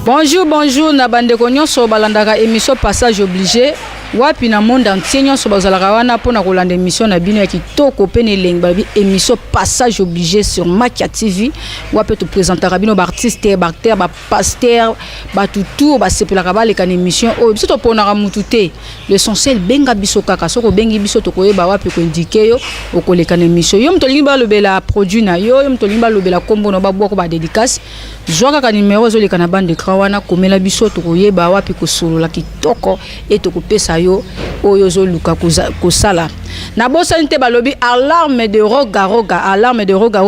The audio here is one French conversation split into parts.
Bonjour, bonjour, na bande konyo so balandaka émission passage obligé. Wapi na monde entier nyoso bazalaka wana pona kolanda émission na bino ya kitoko pe ne leng babi émission passage obligé sur Makia TV. Wapi te présentera bino ba artiste, ba acteur, ba pasteur, ba tutu, ba sepelaka ba leka na émission o biso to pona ramutute. L'essentiel benga biso kaka soko bengi biso to koyeba wapi ko indiquer yo o koleka na émission. Yo mtolingi ba lobela produit na yo, yo mtolingi ba lobela kombo no ba boko ba dédicace. Zwaka ka numéro zo leka na bande krawana komela biso to koyeba wapi ko solo la kitoko et to kopesa yo oyozo luka kosala na bosa nte balobi alarme de roga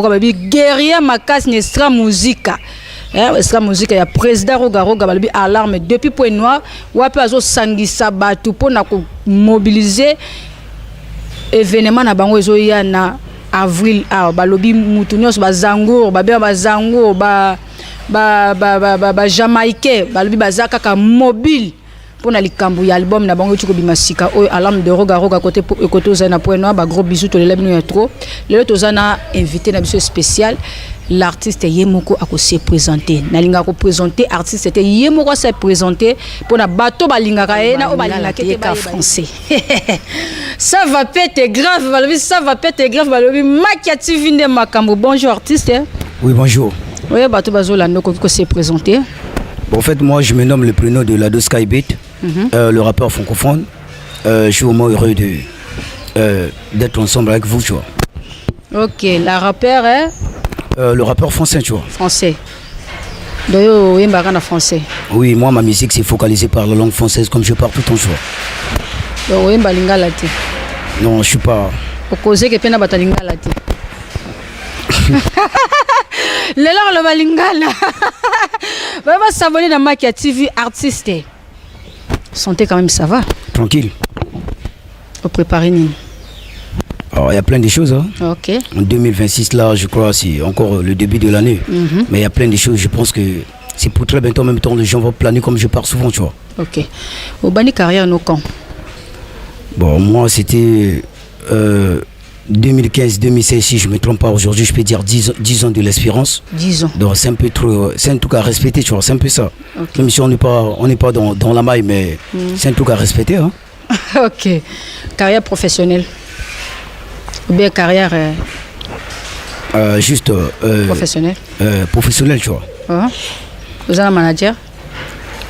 babi guerrier makas nestra musica extra musique ya président roga balobi alarme depuis point noir wapi azo sangisa batu pona ko mobiliser événement na bango ezo ya na avril balobi mutu nyos bazangour bazangour ba jamaïcain balobi bazaka ka mobile pour na likambu ya album na bango tuko bimasika o alarme de roga côté ozana point noir ba gros bisous to le labino ya trop le tozana invité na biso spécial l'artiste Yemoko a se présenter na linga ko présenter artiste c'était Yemoko s'est présenter pour na bato balinga ka na o balinga ke ka français ça va péter grave balobi ça va péter grave balobi Makia TV nde makambo. Bonjour artiste. Oui bonjour. Oui bato bazola ndoko ko se présenter. Bon, en fait moi je me nomme le prénom de Lado Skybeat. Le rappeur francophone, je suis vraiment heureux d'être ensemble avec vous, tu vois. Ok, la rappeur est le rappeur français, tu vois. Français. D'ailleurs, oui, en français. Oui, moi ma musique c'est focalisé par la langue française comme je parle tout le temps, tu vois. Oui, lingala te. Non, je suis pas. Au cause que pena batalingala te. Le balingala. Va s'abonner dans Makia TV artiste. Santé quand même ça va. Tranquille. Vous préparez ni. Alors il y a plein de choses. Hein. Ok. En 2026 là, je crois c'est encore le début de l'année. Mais il y a plein de choses. Je pense que c'est pour très bientôt en même temps les gens vont planer comme je pars souvent, tu vois. Ok. Au bani carrière nos camps. Bon moi c'était 2015-2016 si je ne me trompe pas aujourd'hui je peux dire 10 ans de l'espérance. 10 ans. Donc c'est un peu trop, c'est un truc à respecter, tu vois, c'est un peu ça. Okay. Même si on n'est pas dans la maille, mais c'est un truc à respecter. Hein. Ok. Carrière professionnelle. Ou bien carrière juste professionnelle. Professionnelle, tu vois. Vous êtes un manager?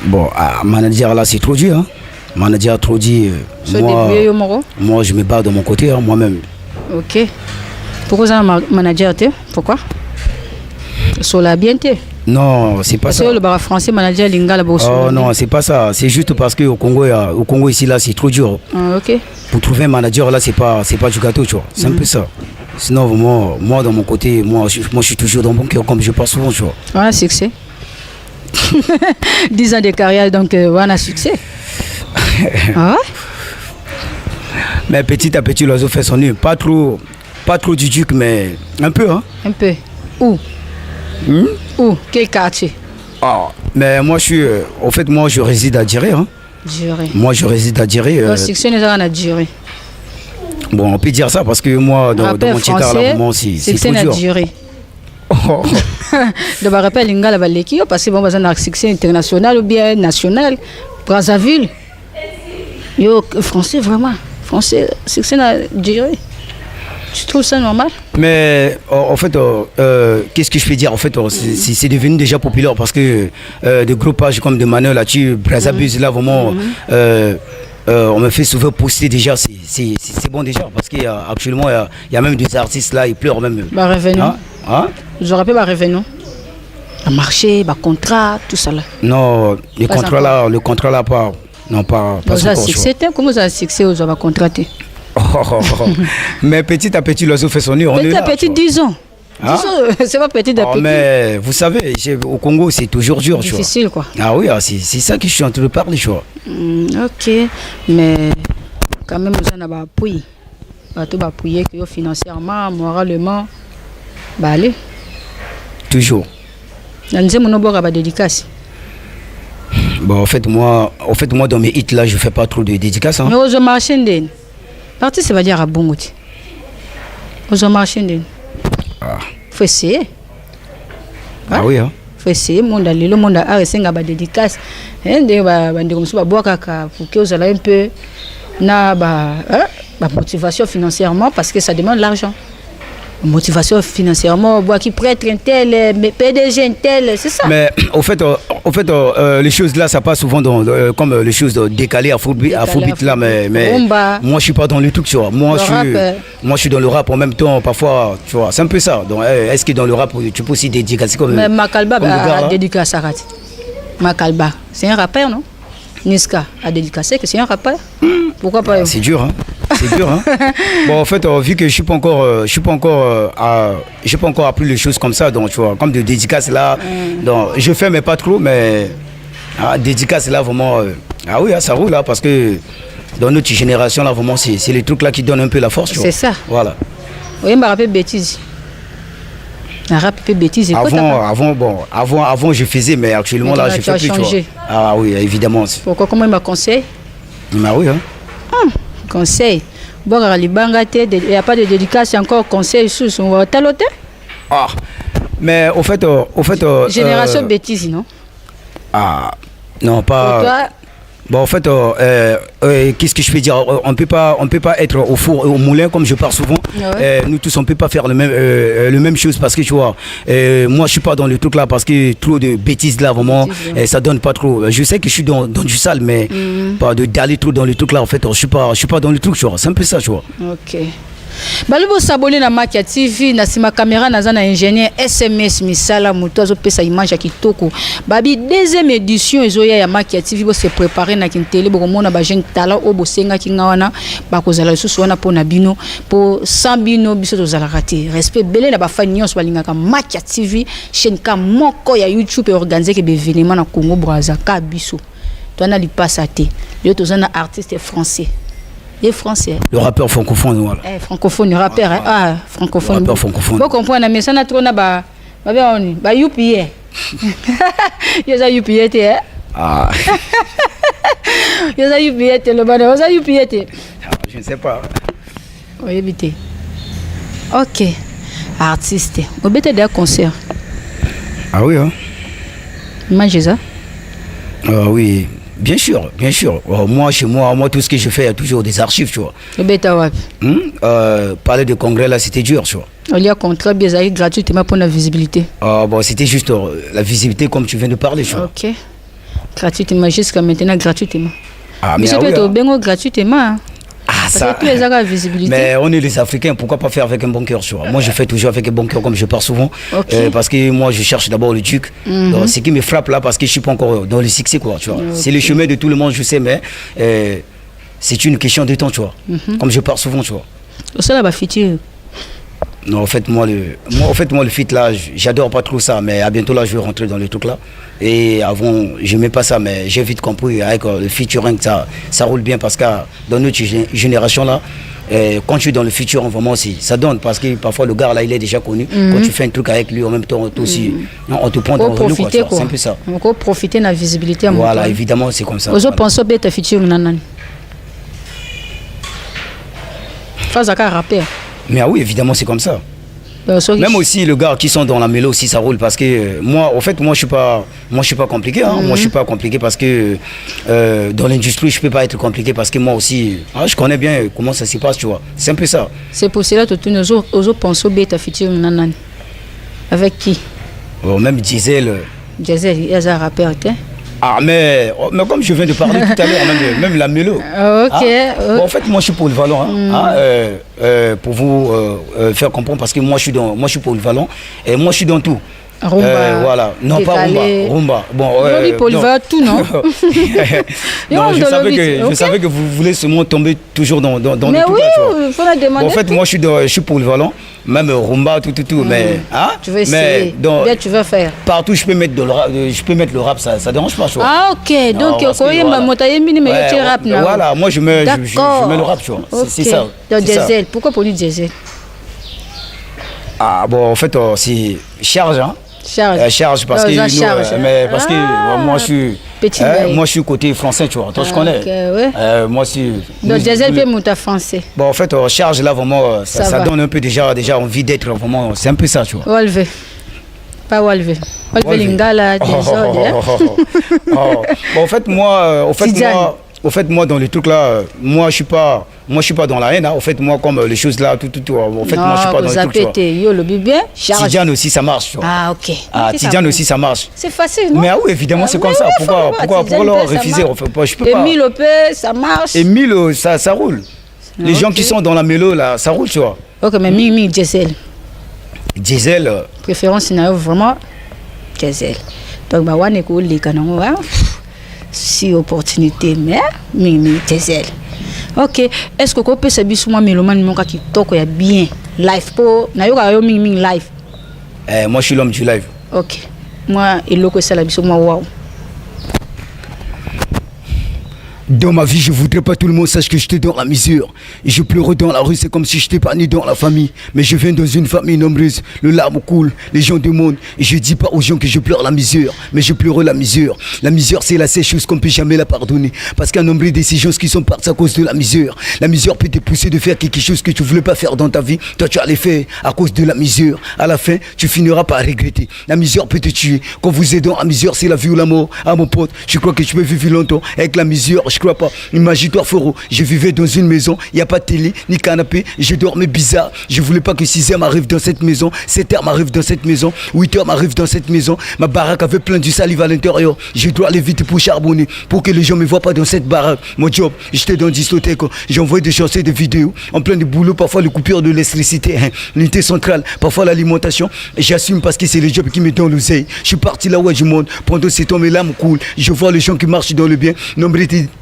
Bon, manager là c'est trop dur. Hein. Manager trop dit. Moi je me bats de mon côté, hein, moi-même. Ok. Pourquoi vous êtes un manager? Pourquoi? Sur la bienté. Non, c'est pas ça. Parce que le français manager lingala bosso. Oh non, c'est pas ça. C'est juste parce que au Congo ici là, c'est trop dur. Ok. Pour trouver un manager là, c'est pas du gâteau, tu vois. C'est un peu ça. Sinon moi dans mon côté, moi je suis toujours dans mon cœur comme je pense souvent, tu vois. On a succès. 10 ans de carrière donc on a succès. Ah. Mais petit à petit l'oiseau fait son nid. Pas trop du duc mais un peu hein. Un peu. Où? Où? Quel quartier? Mais moi je suis en fait moi je réside à Djiré hein. Djiré. Moi je réside à Djiré. Succès n'est pas à Djiré. Bon on peut dire ça parce que moi dans mon titre là vraiment c'est trop dur. Djiré. De me rappeler lingala baleki parce que bon besoin d'un succès international ou bien national. Brazzaville. Yo français vraiment. Français succès à Djiré. Tu trouves ça normal? Mais en fait, qu'est-ce que je peux dire? En fait, c'est devenu déjà populaire parce que des gros pages comme de Manuel là-dessus, Brazzaville, là vraiment, on me fait souvent poster déjà. C'est bon déjà parce qu'actuellement, il y a même des artistes là, ils pleurent même. Bah, revenu. Hein? Je rappelle, bah, revenu. Le marché, bah, contrat, tout ça là. Non, le contrat là, pas. Non, pas succès, comment ça a succès aux avoir contraté? Mais petit à petit, l'oiseau fait son nid. Petit à petit, 10 ans. Hein? C'est pas petit à petit. Mais vous savez, au Congo, c'est toujours dur. Difficile, quoi. Ah oui, c'est ça que je suis en train de parler, tu vois. Ok, mais quand même, vous en avez appuyé. Vous avez appuyé financièrement, moralement. Bah, allez. Toujours. Dans le monde, vous dédicace. Bon, en fait, moi, dans mes hits là, je fais pas trop de dédicaces. Hein. Mais aux marchands, parti, ça va dire à Bongout. Aux marchands, faut essayer. Ah oui, hein. Faut apprécié monde le monde a resenga ba dédicace ndenge ba ndeko musu ba boakaka pour que vous allez un peu na ba motivation financièrement parce que ça demande l'argent. Motivation financièrement, qui prêtre un tel, PDG un tel, c'est ça. Mais au fait, les choses là, ça passe souvent comme les choses décalées, afrobeat là, mais moi je suis pas dans le truc, tu vois. Moi je suis dans le rap en même temps, parfois, tu vois. C'est un peu ça. Donc, est-ce que dans le rap, tu peux aussi dédicacer comme. Mais Makalba a dédicacé à Sarati. Makalba, c'est un rappeur, non? Niska a dédicacé que c'est un rappeur. Pourquoi pas? C'est dur, hein. C'est dur, hein. Bon, en fait, vu que j'ai pas encore appris les choses comme ça, donc tu vois, comme de dédicaces là, donc je fais mais pas trop, mais dédicaces là vraiment, oui, ça roule là parce que dans notre génération là vraiment c'est les trucs là qui donnent un peu la force. C'est ça. Voilà. Oui, me rappelle bêtise. Bêtise. Avant je faisais, mais actuellement là je fais plus. Changé. Ah oui, évidemment. Pourquoi? Comment il m'a conseillé? Bah oui, hein. Conseil. Bon, il n'y a pas de dédicace, encore conseil sous son taloté. Ah, mais au fait. Génération bêtise, non? Ah, non, pas. Toi, bon, en fait, qu'est-ce que je peux dire? On peut pas être au four et au moulin comme je parle souvent. Ouais. Nous tous, on peut pas faire le même chose parce que tu vois, moi je suis pas dans le truc là parce que trop de bêtises là vraiment, ça donne pas trop. Je sais que je suis dans du sale, mais pas d'aller trop dans le truc là. En fait, je suis pas dans le truc, tu vois. C'est un peu ça, tu vois. Ok. Balubo s'abonner na Makia TV na sima caméra na zana ingénieur SMS misala muto azo pesa image ya kitoko babi deuxième édition ezoya ya Makia TV bo se préparer na kintele bo mona ba jeune talent o bosenga kinga wana ba kozala susu wana pona bino po sambino biso tozala raté respect belé na ba fan nyonso balinga ka Makia TV chaîne ka moko ya YouTube organiser ke événement na Congo Brazza ka biso to na li passaté yo tozana artiste français. Les Français. Le rappeur francophone, voilà. Francophone, le rappeur, francophone. Le rappeur francophone. Vous comprenez, mais ça n'a trop na ba youpier. Yosa youpier te. Ah. Yosa youpier te le bana, yosa youpier te. Je ne sais pas. Oui, éviter. OK. Artiste. Au bête de concert. Ah oui, hein. Mangez ça. Oui. Bien sûr. Moi, chez moi, tout ce que je fais, il y a toujours des archives, tu vois. Le bêta wap. Parler de congrès, là, c'était dur, tu vois. Il y a un contrat bien gratuitement pour la visibilité. Bon, c'était juste la visibilité comme tu viens de parler, tu vois. Ok. Gratuitement, jusqu'à maintenant, gratuitement. Ah, mais ça peut être gratuitement. Ah, ça. Tous les la visibilité. Mais on est les Africains, pourquoi pas faire avec un bon cœur, tu vois. Moi, je fais toujours avec un bon cœur, comme je parle souvent. Okay. Parce que moi, je cherche d'abord le truc. Donc, ce qui me frappe là, parce que je suis pas encore dans le succès, quoi, tu vois. Okay. C'est le chemin de tout le monde, je sais, mais c'est une question de temps, tu vois. Comme je parle souvent, tu vois. Ça, là, futur. Non, en fait, moi, le feat là, j'adore pas trop ça, mais à bientôt là, je vais rentrer dans le truc là. Et avant, je n'aimais pas ça, mais j'ai vite compris avec le featuring, ça roule bien parce que dans notre génération là, quand tu es dans le featuring, vraiment, ça donne parce que parfois le gars là, il est déjà connu. Quand tu fais un truc avec lui, en même temps, aussi, on te prend dans le coup, c'est un peu ça. On peut profiter de la visibilité. Voilà, évidemment, c'est comme ça. Vous pensez que tu featuring nanan? Face à un rappeur. Mais oui, évidemment, c'est comme ça. Même aussi les gars qui sont dans la mélo aussi ça roule parce que moi en fait moi je suis pas compliqué hein. Moi je suis pas compliqué parce que dans l'industrie je peux pas être compliqué parce que moi aussi je connais bien comment ça se passe, tu vois. C'est un peu ça. C'est pour cela que tu nous aux penser bêta futur nanan. Avec qui? Même Diesel, il y a un rappeur. Ah mais comme je viens de parler tout à l'heure, même la mélo. Ok. Bon, en fait, moi je suis polyvalent. Pour vous faire comprendre, parce que moi je suis polyvalent et moi je suis dans tout. Rumba. Voilà. Non, décalé. pas rumba. Bon, polyvalent tout, non? Non, je savais que vous voulez seulement tomber toujours dans mais tout. Oui, il faut la demander. Bon, en fait, moi je suis polyvalent, même rumba, tout. Mais, tu veux essayer. Bien, tu veux faire. Partout, je peux mettre le rap, ça dérange pas, tu vois. Ah, ok. Donc, voilà, moi je mets le rap, tu vois. C'est ça. Donc, Diesel. Pourquoi pour lui Diesel? Ah, bon, en fait, c'est charge, hein. Charge parce que moi je suis côté français, tu vois. Toi je connais. Moi aussi. Donc Diesel peut monter français. Bon en fait charge là vraiment ça donne un peu déjà envie d'être vraiment, c'est un peu ça, tu vois. Relevé. Pas Walve. Walve Lingala, désordre. Bon, en fait, moi, dans les trucs là, moi, je suis pas dans la haine. Hein. En fait, moi, comme les choses là, tout. En fait, moi, je suis pas dans les trucs. Yo, le bébé. Tidiane aussi, ça marche. Ah, ok. Tidiane aussi, ça marche. C'est facile, non? Mais oui, évidemment, c'est comme ça. Pourquoi leur refuser? Je peux pas. Émile Lopez, ça marche. Émile, ça roule. Les gens qui sont dans la mélo là, ça roule, tu vois. Ok, mais Mimi, Diesel. Diesel. Préférence scénario vraiment Diesel. Donc bah on est cool les canons si opportunité mais Mimi Diesel. Ok, est-ce que peut se biso moi mélomane mon qui toko ya bien live po na yo ka yo Mimi live. Moi je suis l'homme du live. Ok. Moi et loko ça la biso moi wow. Dans ma vie, je voudrais pas tout le monde sache que j'étais dans la misère. Et je pleure dans la rue, c'est comme si j'étais pas né dans la famille. Mais je viens dans une famille nombreuse, le larme coule, les gens demandent. Et je dis pas aux gens que je pleure la misère, mais je pleure la misère. La misère, c'est la seule chose qu'on peut jamais la pardonner. Parce qu'un nombre de décisions qui sont parties à cause de la misère. La misère peut te pousser de faire quelque chose que tu voulais pas faire dans ta vie. Toi, tu allais faire à cause de la misère. À la fin, tu finiras par regretter. La misère peut te tuer. Quand vous êtes dans la misère, c'est la vie ou la mort. Ah mon pote, tu crois que tu peux vivre longtemps avec la misère? Je crois pas. Imagine-toi, Foro, je vivais dans une maison, il n'y a pas de télé, ni canapé, je dormais bizarre. Je voulais pas que 6h m'arrive dans cette maison, 7h m'arrive dans cette maison, 8h m'arrive dans cette maison. Ma baraque avait plein de salive à l'intérieur. Je dois aller vite pour charbonner, pour que les gens me voient pas dans cette baraque. Mon job, j'étais dans une discothèque, j'envoyais des chansons, des vidéos, en plein de boulot, parfois les coupures de l'électricité, l'unité centrale, parfois l'alimentation. J'assume parce que c'est le job qui me donne l'oseille. Je suis parti là où je monte, pendant ces temps mes larmes coulent. Je vois les gens qui marchent dans le bien,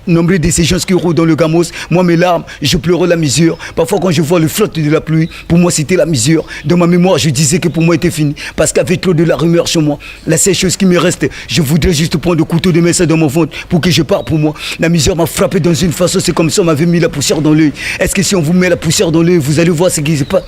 nombre de ces gens qui roulent dans le gamos. Moi mes larmes, je pleurais la misère. Parfois quand je vois le flotte de la pluie, pour moi c'était la misère. Dans ma mémoire je disais que pour moi était fini, parce qu'il y avait trop de la rumeur sur moi. La seule chose qui me reste, je voudrais juste prendre le couteau de mettre ça dans mon ventre pour que je parte pour moi. La misère m'a frappé dans une façon, c'est comme si on m'avait mis la poussière dans l'œil. Est-ce que si on vous met la poussière dans l'œil, vous allez voir ce qui se passe?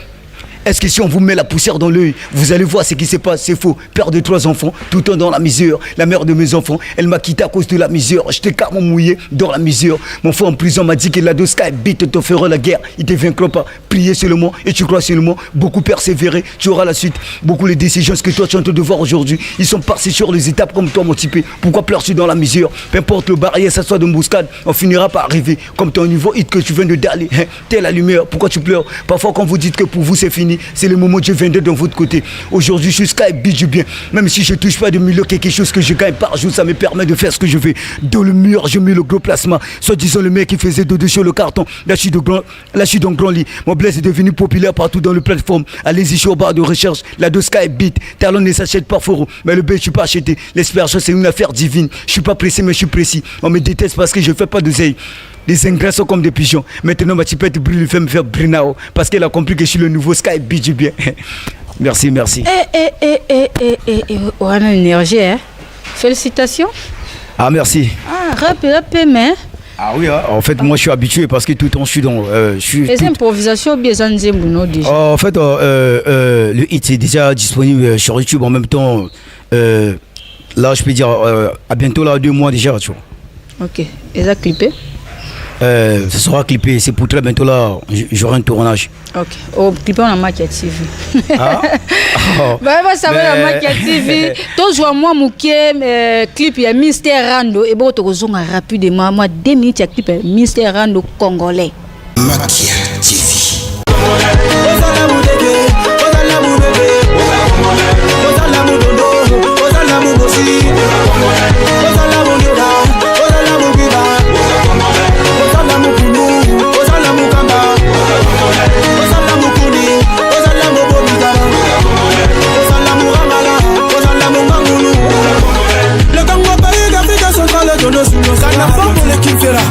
Est-ce que si on vous met la poussière dans l'œil, vous allez voir ce qui se passe? C'est faux. Père de 3 enfants, tout le temps dans la misère. La mère de mes enfants, elle m'a quitté à cause de la misère. J'étais carrément mouillé dans la misère. Mon frère en prison m'a dit que la Doska bite te fera la guerre. Il te vaincra pas. Prier seulement et tu crois seulement. Beaucoup persévérer, tu auras la suite. Beaucoup les décisions que toi tu es en train de voir aujourd'hui, ils sont passés sur les étapes comme toi mon typé. Pourquoi pleures-tu dans la misère? Peu importe le barrière, ça soit de mbuscade, on finira par arriver. Comme ton niveau hit que tu viens de d'aller. T'es la lumière, pourquoi tu pleures? Parfois quand vous dites que pour vous c'est fini, c'est le moment de je viendrai de votre côté. Aujourd'hui, je suis Sky Beat du bien. Même si je touche pas de millions, quelque chose que je gagne par jour, ça me permet de faire ce que je veux. Dans le mur, je mets le gros plasma. Soit disant le mec qui faisait dodo sur le carton. Là, je suis dans grand lit. Mon bless est devenu populaire partout dans le plateforme. Allez-y, je suis au bar de recherche. La de Sky Beat. Talon ne s'achète pas fort. Mais le B, je suis pas acheté. L'espérance, c'est une affaire divine. Je suis pas pressé, mais je suis précis. On me déteste parce que je fais pas d'oseille. Les ingrats sont comme des pigeons. Maintenant, ma tipette brûle, fait me faire brinao. Parce qu'elle a compris que je suis le nouveau Sky Beat du bien. Merci. On a une énergie, hein. Félicitations. Ah, merci. Ah, rap, mais. Ah oui, hein. En fait, moi je suis habitué parce que tout le temps je suis dans. Les improvisations, bien déjà. En fait, le hit est déjà disponible sur YouTube en même temps. Là, je peux dire, à bientôt, là, 2 mois déjà, tu vois. Ok. Et ça clippé? Ça sera clippé, c'est pour très bientôt là, j'aurai un tournage. Ok. Oh, clippé on a Makia TV. Ah? Oh. Bah, ça va la Makia TV. Toi, je vois moi, mon clip, il y a Mister Rando. Et bon, tu as rapidement, moi, 2 minutes, il y a clip, Mister Rando congolais. Makia TV.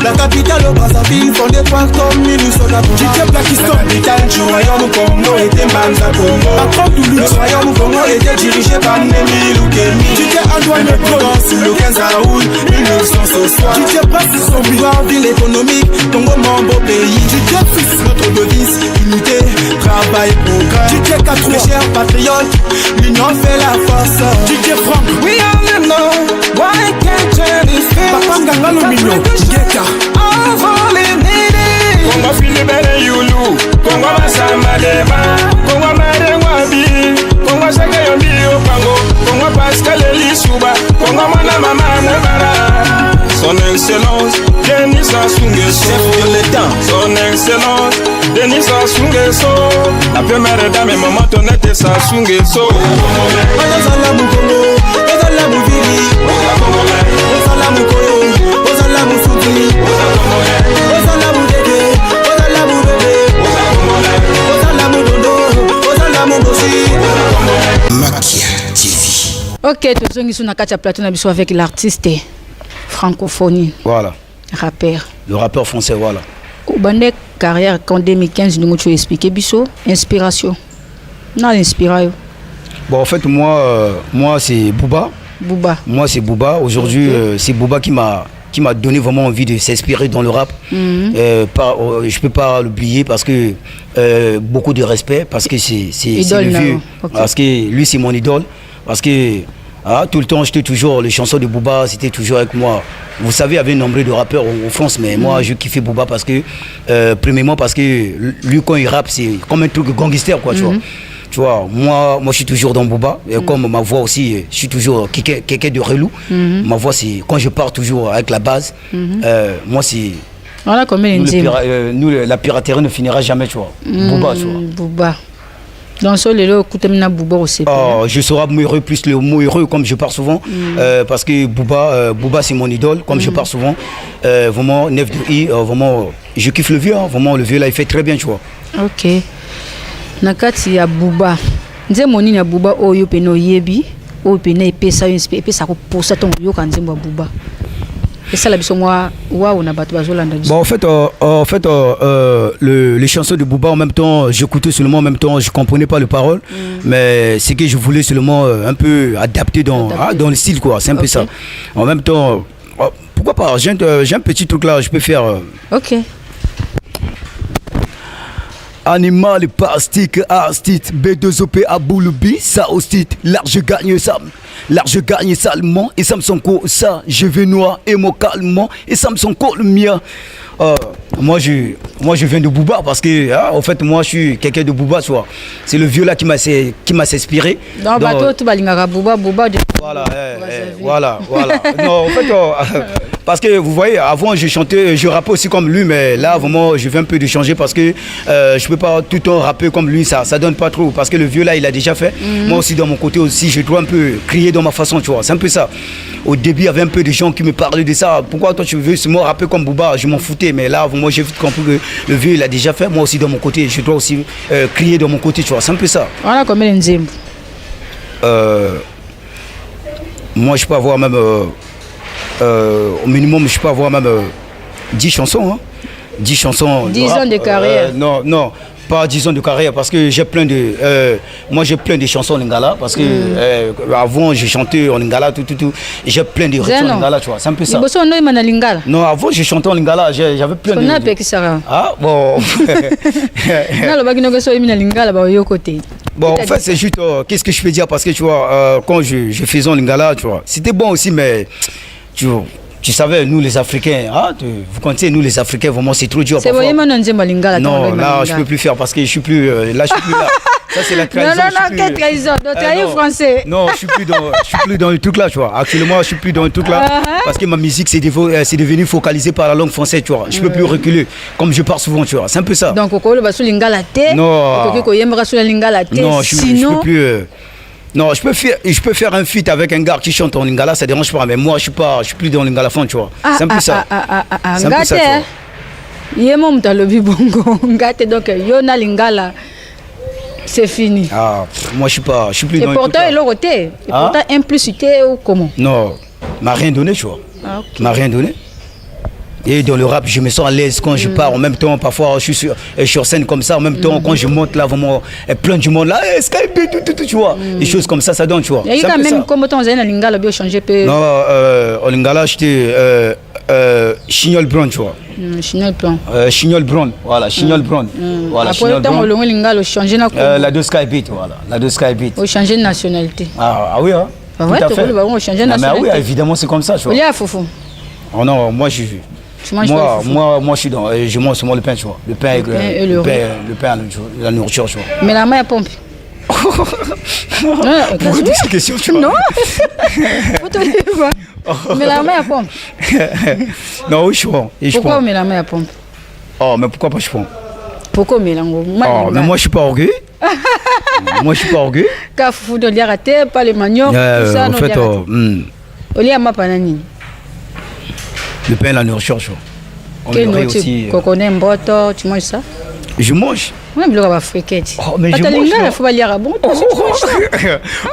La capitale au Brazzaville, fondée par comme Minusona. J'étais Blackiston, capitale du royaume Congo était Manza Congo. Patron du luxe, royaume Congo était dirigé par Nemi Lukemi. J'étais Antoine Provence, le 15 août 1963. J'étais Francis Sombiwa, ville économique, Congo mon beau pays. J'étais fils, notre devise, unité, travail, progrès. J'étais 4 mes chers patriotes, l'union fait la force. J'étais Franck, we are the know, why can't you feel? Papa Ngangalo Mignon, Geta. Kongo fili bele yulu, Kongo basama dema, Kongo mare wabi, Kongo seke yombi opango, Son Excellence, Denis Sassou Nguesso. Chef de l'État. Son Excellence, Denis Sassou Nguesso. La première dame et maman Tonette Sassou Nguesso. Ozala Mukongo, Ozala Muvili, Ozala Mukoyo, Ozala Musuti, Ozala Mudeke, Ozala Mudede, Ozala Mudondo, Ozala Mudosi. Makia TV. Ok, tozongi sur na kati ya plateau na biso avec l'artiste francophonie. Voilà. Rappeur. Le rappeur français, voilà. Bande carrière en 2015, nous tu expliqué biso inspiration. Na inspira yo. Bon, en fait, moi c'est Booba. Booba. Moi, c'est Booba. Aujourd'hui, c'est Booba qui m'a donné vraiment envie de s'inspirer dans le rap. Je peux pas l'oublier parce que beaucoup de respect, parce que c'est le vieux. Okay. Parce que lui, c'est mon idole. Parce que tout le temps, j'étais toujours, les chansons de Booba, c'était toujours avec moi. Vous savez, il y avait un nombre de rappeurs en France, mais moi, je kiffais Booba parce que, premièrement, parce que lui, quand il rappe, c'est comme un truc gangster, quoi, tu vois. Tu vois, moi, je suis toujours dans Booba. Et comme ma voix aussi, je suis toujours quelqu'un de relou. Ma voix, c'est quand je pars toujours avec la base. Moi, c'est. Voilà combien nous, la piraterie ne finira jamais, tu vois. Booba, tu vois. Booba. Dans ce lieu, Booba aussi. Je serai heureux, plus le mot heureux, comme je pars souvent. Parce que Booba, c'est mon idole, comme je pars souvent. Vraiment, 9 de I, vraiment, je kiffe le vieux. Hein, vraiment, le vieux là, il fait très bien, tu vois. Ok. Nakati ya Booba. Nze moni na Booba oyo peno yebi, oyo peno epesa ko posa ton yo kanzemba Booba. Et ça la biso moi waouh na bato bazolanda. Bon en fait les chansons de Booba en même temps, j'écoutais seulement en même temps, je comprenais pas les paroles, mais c'est que je voulais seulement un peu adapter dans le style quoi, c'est un peu ça. En même temps pourquoi pas, j'ai un petit truc là, je peux faire OK. Animal, plastique, astite, B2OP, Abouloubi, ça aussi, large gagne salement, et ça me sent quoi, ça, je vais noir, et mon calmement, et ça me sent quoi le mien. Moi je viens de Booba parce que en fait moi je suis quelqu'un de Booba, tu vois. C'est le vieux là qui m'a inspiré. Dans bateau tu balingara Booba voilà. Non en fait parce que vous voyez avant je chantais, je rappais aussi comme lui, mais là vraiment je viens un peu de changer parce que je peux pas tout le temps rapper comme lui, ça donne pas trop parce que le vieux là il a déjà fait. Moi aussi dans mon côté aussi je dois un peu crier dans ma façon, tu vois. C'est un peu ça. Au début il y avait un peu de gens qui me parlaient de ça. Pourquoi toi tu veux seulement rapper comme Booba? Je m'en foutais, mais là moi j'ai vite compris que le vieux il a déjà fait. Moi aussi dans mon côté je dois aussi crier dans mon côté, tu vois. C'est un peu ça. Voilà combien de nzembo? Moi je peux avoir même au minimum je peux avoir même 10 chansons, hein. 10 chansons. 10 ans de carrière. Non, pas 10 ans de carrière parce que j'ai plein de moi j'ai plein de chansons en lingala parce que avant j'ai chanté en lingala tout et j'ai plein de chansons en lingala, tu vois. C'est un peu ça. Non, avant j'ai chanté en lingala, j'avais plein de. Ah bon. Bon, en fait, c'est juste, qu'est-ce que je peux dire, parce que tu vois, quand je faisais en lingala, tu vois, c'était bon aussi, mais tu savais, nous les Africains, vous connaissez, nous les Africains, vraiment, c'est trop dur. C'est vrai, non, là, je peux plus faire parce que je suis plus là. Ça, c'est la trahison. Non, quelle trahison? Trahir français. Non, je suis plus dans le truc là, tu vois. Actuellement, je suis plus dans le truc là parce que ma musique, c'est devenu focalisé par la langue française, tu vois. Je peux plus reculer, comme je pars souvent, tu vois. C'est un peu ça. Donc, non, je peux plus. Non, je peux faire un feat avec un gars qui chante en lingala, ça dérange pas, mais moi je suis plus dans lingala fond, tu vois. C'est un peu ça. C'est un peu ça. Donc yona lingala c'est fini. Moi je suis plus dans. Et pourtant il aurait été. Et pourtant implicité ou comment? Non, m'a rien donné, tu vois. M'a rien donné. Et dans le rap, je me sens à l'aise quand je pars. En même temps, parfois, je suis sur scène comme ça. En même temps, quand je monte là, vraiment, plein du monde là, Skype, tout, tu vois. Des choses comme ça donne, tu vois. Il y a quand même, comme on a lingala, bien changé. Non, en lingala, j'étais Chignol Brown, tu vois. Chignol Brown. Chignol Brown, voilà, Chignol Brown. Voilà, Chignol Brown. Après, on a lingala, changé la de Skype, voilà. La de Skype. On changé de nationalité. Ah oui, hein. Tout à fait. On a changé de nationalité. Mais oui, évidemment, c'est comme ça, tu vois. Il y a Foufou. Oh non, moi je suis dans, je mange seulement le pain, tu vois. Le pain et le pain, la nourriture, tu vois. Mais la main à pompe. Pourquoi toutes ces questions, tu vois? Non. Mais la main à pompe. Non, oui, je prends. Et je Pourquoi prends. on met la main à pompe? Oh, mais pourquoi pas je prends? Pourquoi on met la main? Oh, mais moi, je suis pas orgueilleux. Moi, je suis pas orgueilleux. Car faut de lire à terre, pas les maniocs, tout ça, En non, fait, au lieu à ma panani. le pain et la nourriture, je vois. On Quelle aurait nourriture? aussi. Coconnet, mboto, tu manges ça? Je mange. Ouais, mais là, friquette. Oh, mais je Attends, mange, il non. faut pas lire à bon.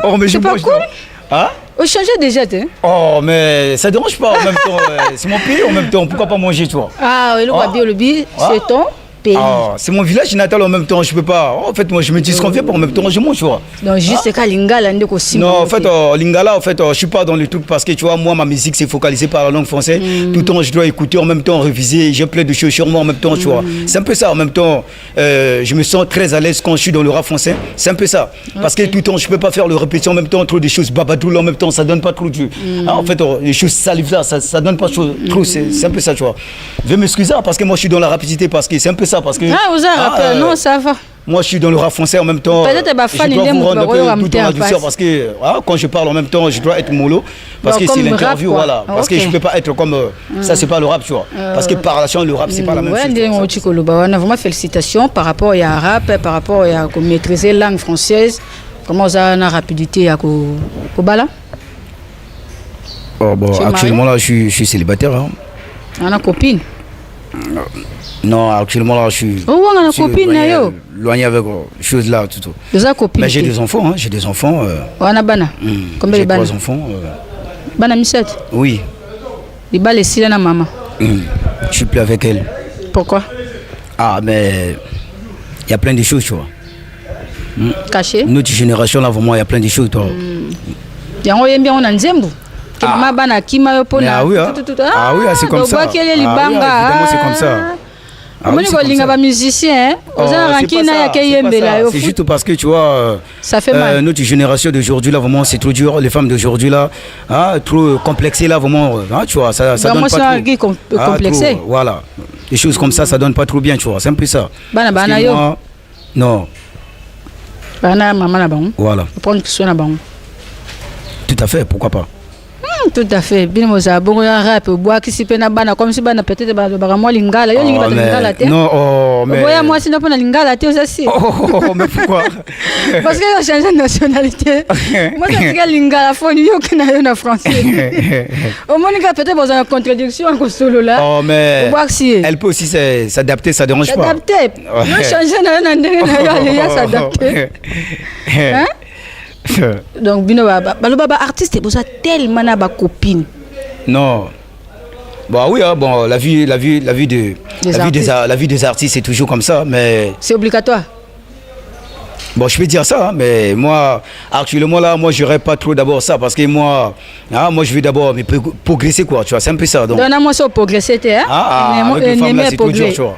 Oh, mais je C'est pas mange. cool. non. Hein? On changeait déjà, hein? Oh, mais ça dérange pas en même temps. C'est mon pays en même temps. Pourquoi pas manger, tu vois? Ah, oui, le Ah. babi, le bi, Ah. c'est ton pays. Ah, c'est mon village natal en même temps. Je peux pas. En fait, moi, je me disconfie pas en même temps. Je mange, tu vois. Donc, juste Kalinga, là, ndeko si. Non, en fait, Lingala, en fait, je suis pas dans le truc parce que tu vois, moi, ma musique, c'est focalisé par la langue française. Tout le temps, je dois écouter en même temps, réviser. J'ai plein de choses sur moi en même temps, tu vois. C'est un peu ça. En même temps, je me sens très à l'aise quand je suis dans le rap français. C'est un peu ça. Parce que tout le temps, je peux pas faire le répétition en même temps, trop des choses babadoul en même temps, ça donne pas trop de. En fait, les choses salives là, ça donne pas trop. C'est un peu ça, tu vois. Je vais m'excuser parce que moi, je suis dans la rapidité parce que c'est un peu ça. Parce que, Ah, vous avez rappelé, non, ça va. moi, je suis dans le rap français en même temps. Peut-être que je fan, dois il aime vous rendre un vous peu voir tout dans la en douceur face. parce que quand je parle en même temps, je dois être mollo parce Donc, que c'est comme l'interview, rap, quoi. voilà. Parce que Ok. je peux pas être comme ça, c'est pas le rap, tu vois. Parce que par la chance, le rap, c'est pas la même Ouais, chose. ndenge oti koloba wana vraiment félicitations par rapport à rap, par rapport à maîtriser la langue française. Vraiment, ça a une rapidité à Kobala. Oh, bon, Tu es actuellement là, je suis célibataire. Hein. On a copine. Non, actuellement là, je suis. Oh, on a je suis copine, éloigné, yo. éloigné avec choses là, tout. Déjà copine. Mais j'ai des enfants, hein. J'ai des enfants. On a bana. Combien de J'ai bana? 3 enfants. Bana misette. Oui. Les balles ici là na maman. Je suis plus avec elle. Pourquoi? Ah, mais il y a plein de choses, tu vois. Caché. Notre génération là, vraiment, il y a plein de choses, toi. Yango yembi on a nzembo. Que Ah. maman bana kima yo Mais pona. ah oui, hein. Ah oui, c'est comme ça. Donc quel est Ah oui, évidemment, c'est comme ça. Ah Comment oui, on c'est comme linga ça. ba musicien, Oh, aux c'est pas rankina ça, ya ke c'est pas yembe ça. là yo. C'est juste parce que tu vois, Ça fait mal. notre génération d'aujourd'hui là, vraiment, c'est trop dur. Les femmes d'aujourd'hui là, trop complexées là, vraiment, tu vois, ça Bah, donne moi, pas c'est un trop. gay complexé. Trop, voilà, des choses comme ça donne pas trop bien, tu vois. C'est un peu ça. Bana Parce bana que yo. moi, non, Bana maman na bango. voilà, Prendre que soit na bango. tout à fait. Pourquoi pas? Tout à fait. Bien moi ça bon ya rap bois qui si pe na bana comme si bana peut-être ba moi lingala yo lingi ba lingala te. Non, oh, mais. Boya moi sinon pour na lingala te aussi. Oh, mais pourquoi? Parce que yo changer de nationalité. Moi ça fait lingala faut yo que na yo na français. Au moins que peut-être dans une contradiction en solo là. Oh, mais. Bois si. Elle peut aussi s'adapter, ça dérange pas. S'adapter. Non changer na yo na ndenge na yo ya s'adapter. Hein? Donc bino ba artiste boza tellement na ba copine. Non. Bah oui, bon, la vie des artistes c'est toujours comme ça, mais C'est obligatoire. bon, je peux dire ça, hein, mais moi, actuellement là, moi, j'aurais pas trop d'abord ça parce que moi, je vais d'abord me progresser quoi, tu vois, c'est un peu ça. Donc, Donne-moi ça progresser, hein? avec les femmes là, c'est trop dur, tu vois.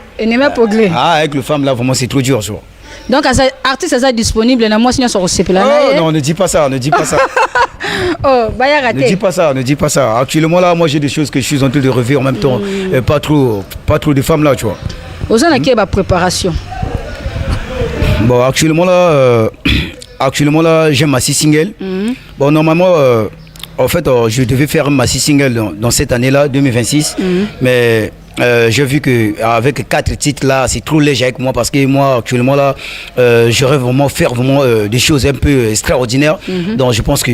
Avec les femmes là, vraiment, c'est trop dur, tu vois. Donc, artiste, ça disponible, moi, sinon, ça recèpe là. Oh, non, ne dis pas ça, ne dis pas ça. Oh, bah, y'a Ne dis pas ça, ne dis pas ça. Actuellement là, moi, j'ai des choses que je suis en train de revoir en même temps. Pas trop de femmes là, tu vois. Aux gens qui ont préparation. Bon, actuellement là, j'ai ma 6 singles. Bon, normalement, en fait, je devais faire ma 6 singles dans cette année-là, 2026. Mais j'ai vu qu'avec 4 titres là, c'est trop léger avec moi parce que moi, actuellement là, j'aurais vraiment faire des choses un peu extraordinaires. Donc, je pense que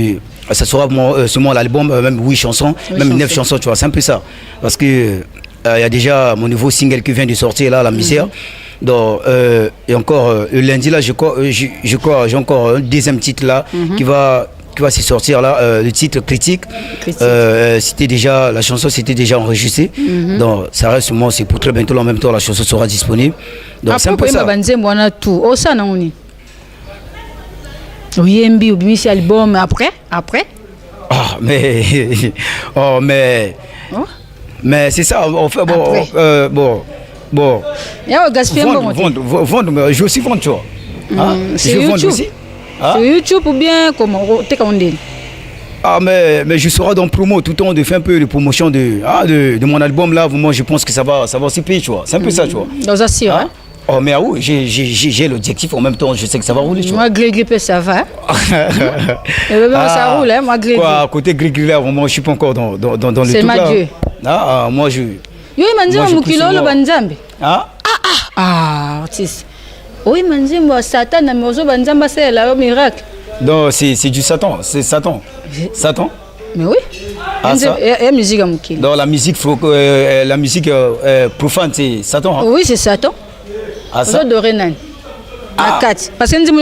ça sera seulement l'album, même 8 chansons, même 9 chansons, tu vois, c'est un peu ça. Parce que il y a déjà mon nouveau single qui vient de sortir là, La Misère. Donc, et encore le lundi là, je crois, j'ai encore un deuxième titre là qui va se sortir là, le titre Critique. C'était déjà, la chanson c'était déjà enregistrée. Donc ça reste moi, c'est pour très bientôt en même temps la chanson sera disponible. Donc c'est un peu ça. Tout. Oh ça non on. Oui, MB ou bien album après. Ah mais mais c'est ça. En fait bon. Y'a gaspiller vendre, je aussi vendre, tu vois. C'est je vends YouTube. aussi. C'est YouTube ou bien comment t'es quand on dit. Ah mais je serai dans promo tout le temps de faire un peu de promotion de mon album là. Moi je pense que ça va aussi payer, tu vois. C'est un peu ça, tu vois. Dans ça sûr. Oh, mais oui, j'ai l'objectif en même temps, je sais que ça va rouler. Tu vois. Moi, gris ça va. Ça roule, hein, moi, gris. Quoi, côté gris là, vraiment, je suis pas encore dans le truc. C'est ma Dieu. Ah, moi, je. Yo, Manzimba, Mukilo, le Banzambi. Ah, Artiste. Oui, Manzimba, Satan, Namozo, Banzamba, c'est le miracle. non, c'est du Satan, c'est Satan. Satan. Mais oui. Ah, ça? Il y a musique à Mukilo. Dans la musique profane, c'est Satan. Hein? Oui, c'est Satan. Ah, ça? Parce que nous avons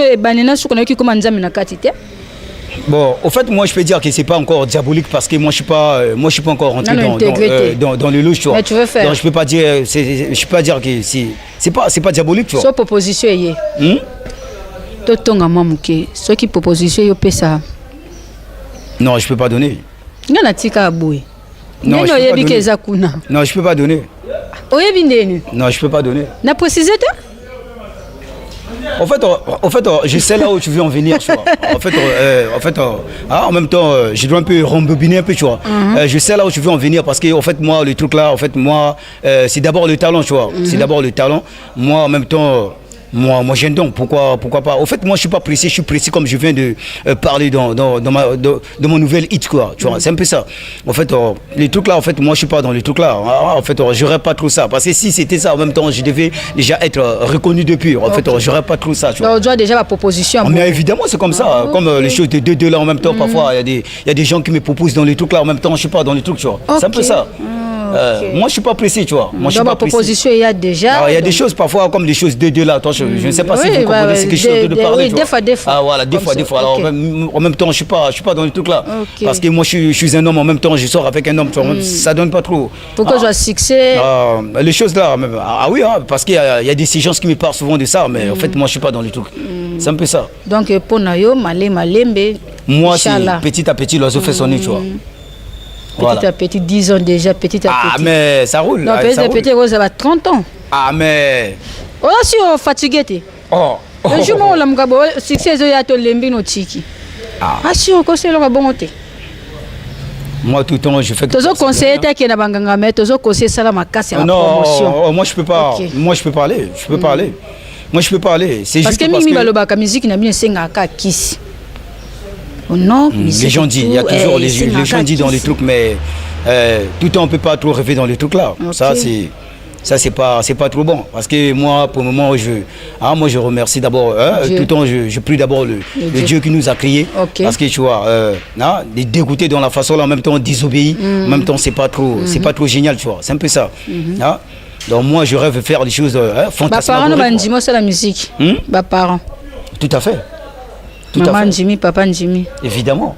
Bon, au fait, moi je peux dire que c'est pas encore diabolique parce que moi je suis pas encore rentré dans le louche, tu vois. Mais tu veux faire. Donc je peux pas dire que c'est pas diabolique, tu vois. Soit proposition est. Totonga mamuke, soit qui proposition yo pesa. Non, je peux pas donner. Ngana tika aboué. Non, je peux pas donner. Non, je peux pas donner. Non, je peux pas donner. Na précisé toi? En fait, je sais là où tu veux en venir, tu vois. En même temps, je dois un peu rembobiner un peu, tu vois. Je sais là où tu veux en venir parce que, en fait, moi, le truc là, en fait, moi, c'est d'abord le talent, tu vois. C'est d'abord le talent. Moi, en même temps, moi j'aime donc, pourquoi pas. Au fait, moi, je suis pas pressé, je suis pressé comme je viens de parler dans mon nouvel hit, quoi. Tu vois, c'est un peu ça. En fait, les trucs là, en fait, moi, je suis pas dans les trucs là. En fait, j'aurais pas trop ça. Parce que si c'était ça, en même temps, je devais déjà être reconnu depuis. En fait, j'aurais pas trop ça, tu vois. Donc, tu as déjà la proposition. Mais évidemment, c'est comme ça. Comme les choses de deux là en même temps, parfois, il y a des gens qui me proposent dans les trucs là en même temps, je suis pas dans les trucs, tu vois. C'est un peu ça. Moi, je suis pas pressé, tu vois. Moi, je suis pas pressé. Proposition, il y a déjà. Alors, il y a des choses parfois comme des choses de là. Attends, je ne sais pas si vous comprenez ce que je suis de parler. Oui, des fois. Ah voilà, des fois. Alors, en même temps, je suis pas dans les trucs là. Parce que moi, je suis un homme. En même temps, je sors avec un homme. Tu vois, ça donne pas trop. Pourquoi je dois succès? Les choses là. Oui, parce qu'il y a des gens qui me parlent souvent de ça, mais en fait, moi, je suis pas dans les trucs. C'est un peu ça. Donc, pour Nayo, Malembe. Moi, c'est petit à petit, l'oiseau fait son nid, tu vois. Petit à petit, 10 ans déjà, petit à petit. Ah, mais ça roule. Non, petit à petit, ça va 30 ans. Ah, mais. Oh, si on est fatigué, le jour où on a succès, il y a tout l'embino tiki. Ah, si on conseille le bon côté. Moi, tout le temps, je fais que. Tu as conseillé que na banganga mais tu as conseillé ça la macasse en promotion. Non, moi je peux pas. Moi je peux pas aller. Moi je peux pas aller. C'est parce juste que Mimi Balobaka musique n'a bien senga ka kiss. Non, les gens disent, il y a toujours les gens disent dans les trucs, mais tout le temps on peut pas trop rêver dans les trucs là. Okay. Ça c'est pas trop bon parce que moi pour le moment je remercie d'abord tout le temps je prie d'abord le Dieu qui nous a créés. Okay. Parce que tu vois les dégoûter dans la façon là en même temps désobéir en même temps c'est pas trop génial, tu vois, c'est un peu ça. Donc moi je rêve de faire des choses fantastiques. Parents nous c'est la musique. Parents. Tout à fait. Maman Jimmy, papa Jimmy. Évidemment.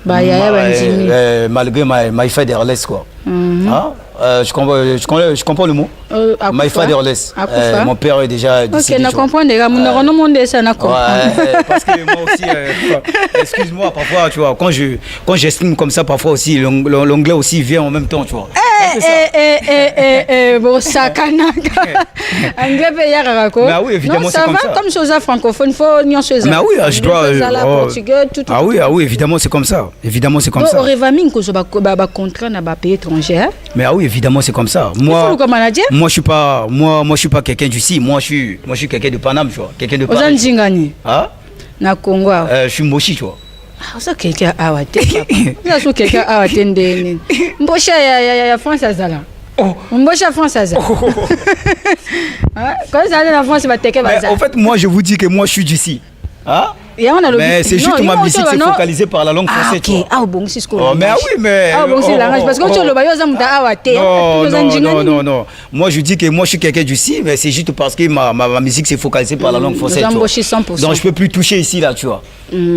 Malgré my fatherless quoi. Je comprends le mot. My fatherless. Mon père est déjà décédé. Ok, je comprends déjà. Mon nom est ça, parce que moi aussi, excuse-moi, parfois, tu vois, quand j'estime comme ça, parfois aussi, l'anglais aussi vient en même temps, tu vois. Bon, ça canaka. Anglais peut y avoir quoi? Mais oui, évidemment, c'est comme ça. Comme chose francophone, faut n'y en chose. Mais oui, je dois. Portugais, tout. Ah oui, évidemment, c'est comme ça. Évidemment, c'est comme ça. On rêve que je vais contrat dans les pays étrangers. Mais oui, évidemment, c'est comme ça. Moi, je suis pas quelqu'un d'ici. Moi, je suis quelqu'un de Paname, tu vois. Quelqu'un de Paname. Ah? Na Congo. Je suis Moshi, tu vois. Ah, ça quelqu'un a waté. Ça quelqu'un a waté ndeni. Mbosha ya France azala. Mbosha France azala. Quand ça dans la France va teke bazala. En fait, moi je vous dis que moi je suis d'ici. Hein? Mais c'est juste ma musique c'est focalisé par la langue française. OK. Ah bon, c'est ce qu'on. Mais oui, mais bon, c'est la parce que tu le bayo za muta awate. Non. Moi je dis que moi je suis quelqu'un d'ici, mais c'est juste parce que ma musique c'est focalisé par la langue française. Donc je peux plus toucher ici là, tu vois.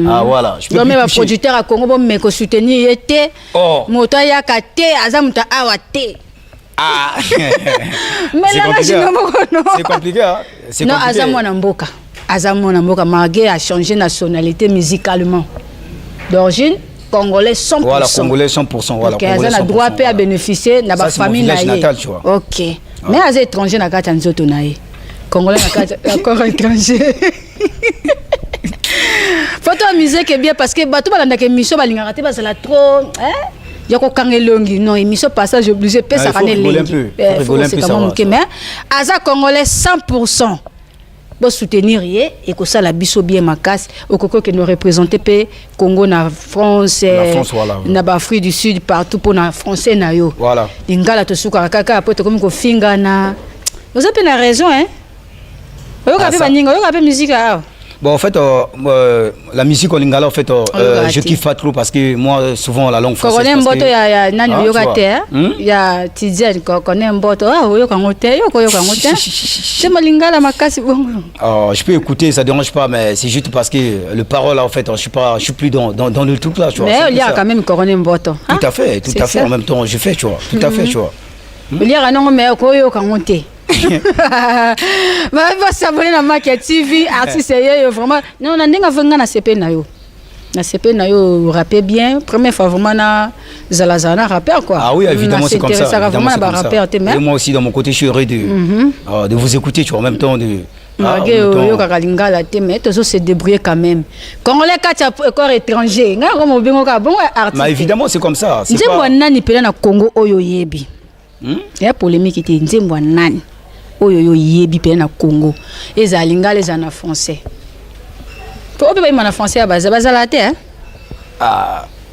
Ah voilà, je peux plus toucher. Donc mes producteurs à Congo bon me ko soutenir était moto ya kate aza muta awate. Ah. Mais là c'est compliqué hein. Non, aza mwana mboka. Azamona Moka Margué a changé de nationalité musicalement. D'origine congolais 100%. Voilà, congolais 100%. Voilà, ok, Azan a droit à bénéficier de la famille natal, tu vois. Ok. Mais Azan étranger na kata nzoto nae. Congolais na kata encore étranger. Faut t'amuser que bien parce que bato balanda que mission balingaka te basala trop, hein? yako kangelongi non émission passage obligé pesa kané lengi c'est comme OK mais aza congolais 100% pour soutenir et que ça la biso bien makasi okoko que nous représenter pe Congo na France voilà. Na Afrique du Sud partout pour na français na yo voilà ingala to suka kaka après to comme ko finga na vous avez la raison hein yo ka pe baninga yo ka pe musique ah. Bon, en fait, la musique en lingala, en fait, je kiffe pas trop parce que moi, souvent, la langue française. Quand on a un boto, il y a nani yoga il y a Tidiane, quand on a un boto, ah, yoga ngote, yoga ngote. C'est ma lingala makasi bongo. Je peux écouter, ça dérange pas, mais c'est juste parce que le parole, en fait, je suis plus dans le truc là, tu vois. Mais il y a quand même quand on a un boto. Tout à fait, en même temps, je fais, tu vois, tout à fait, tu vois. Il y a un nom, mais yoga ngote. Va s'abonner à Makia TV, artiste vraiment. Non, on a déjà fait un CP na yo. Na CP na yo rapper bien. Première fois vraiment na Zalazana rappeur quoi. Ah oui, évidemment c'est comme ça. Vraiment na rappeur et moi aussi dans mon côté je suis heureux de vous écouter, tu vois, en même temps de yo kakalingala te mais toujours se débrouiller quand même. Quand on les quatre corps étranger, nga comme bingo ka bon artiste. Mais évidemment c'est comme ça. C'est pas nani pela na Congo oyo yebi. Il y a polémique qui dit nzembo nani oyo yebi pe na Congo eza lingala eza na français to obi ba na français baza la terre